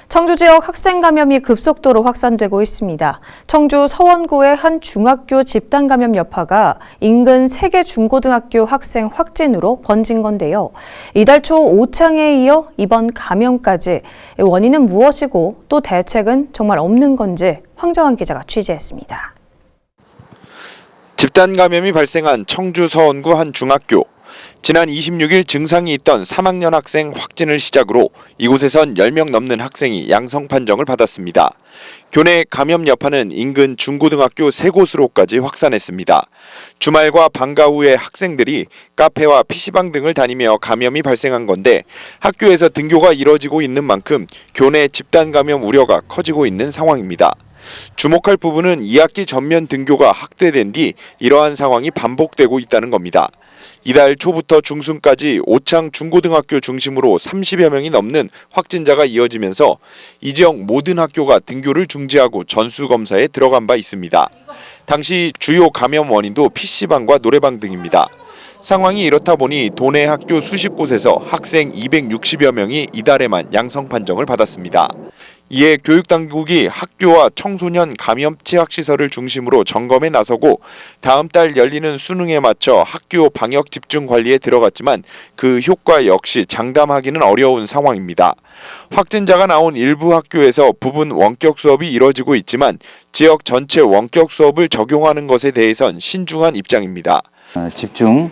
청주 지역 학생 감염이 급속도로 확산되고 있습니다. 청주 서원구의 한 중학교 집단 감염 여파가 인근 3개 중고등학교 학생 확진으로 번진 건데요. 이달 초 오창에 이어 이번 감염까지 원인은 무엇이고 또 대책은 정말 없는 건지 황정환 기자가 취재했습니다. 집단 감염이 발생한 청주 서원구 한 중학교. 지난 26일 증상이 있던 3학년 학생 확진을 시작으로 이곳에선 10명 넘는 학생이 양성 판정을 받았습니다. 교내 감염 여파는 인근 중고등학교 3곳으로까지 확산했습니다. 주말과 방과 후에 학생들이 카페와 PC방 등을 다니며 감염이 발생한 건데 학교에서 등교가 이뤄지고 있는 만큼 교내 집단 감염 우려가 커지고 있는 상황입니다. 주목할 부분은 2학기 전면 등교가 확대된 뒤 이러한 상황이 반복되고 있다는 겁니다. 이달 초부터 중순까지 오창 중고등학교 중심으로 30여 명이 넘는 확진자가 이어지면서 이 지역 모든 학교가 등교를 중지하고 전수검사에 들어간 바 있습니다. 당시 주요 감염 원인도 PC방과 노래방 등입니다. 상황이 이렇다 보니 도내 학교 수십 곳에서 학생 260여 명이 이달에만 양성 판정을 받았습니다. 이에 교육당국이 학교와 청소년 감염 취약시설을 중심으로 점검에 나서고 다음 달 열리는 수능에 맞춰 학교 방역 집중 관리에 들어갔지만 그 효과 역시 장담하기는 어려운 상황입니다. 확진자가 나온 일부 학교에서 부분 원격 수업이 이뤄지고 있지만 지역 전체 원격 수업을 적용하는 것에 대해선 신중한 입장입니다. 집중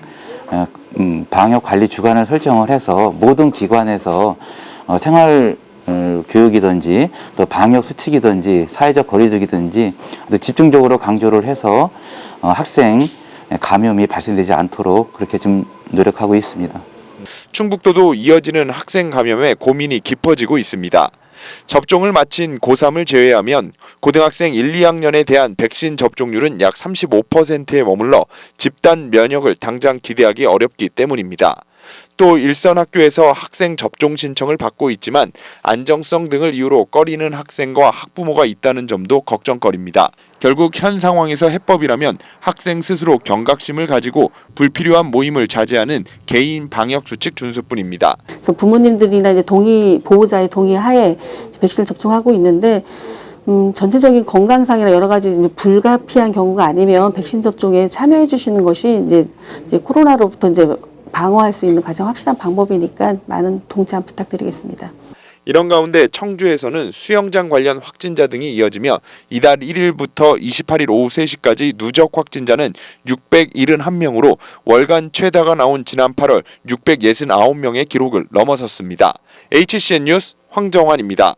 방역 관리 주간을 설정을 해서 모든 기관에서 생활 교육이든지 또 방역 수칙이든지 사회적 거리두기든지 또 집중적으로 강조를 해서 학생 감염이 발생되지 않도록 그렇게 좀 노력하고 있습니다. 충북도도 이어지는 학생 감염에 고민이 깊어지고 있습니다. 접종을 마친 고3을 제외하면 고등학생 1, 2학년에 대한 백신 접종률은 약 35%에 머물러 집단 면역을 당장 기대하기 어렵기 때문입니다. 또 일선 학교에서 학생 접종 신청을 받고 있지만 안정성 등을 이유로 꺼리는 학생과 학부모가 있다는 점도 걱정거리입니다. 결국 현 상황에서 해법이라면 학생 스스로 경각심을 가지고 불필요한 모임을 자제하는 개인 방역 수칙 준수뿐입니다. 그래서 부모님들이나 이제 보호자의 동의하에 백신을 접종하고 있는데 전체적인 건강상이나 여러 가지 불가피한 경우가 아니면 백신 접종에 참여해 주시는 것이 이제 코로나로부터 이제 방어할 수 있는 가장 확실한 방법이니까 많은 동참 부탁드리겠습니다. 이런 가운데 청주에서는 수영장 관련 확진자 등이 이어지며 이달 1일부터 28일 오후 3시까지 누적 확진자는 671명으로 월간 최다가 나온 지난 8월 669명의 기록을 넘어섰습니다. HCN 뉴스 황정환입니다.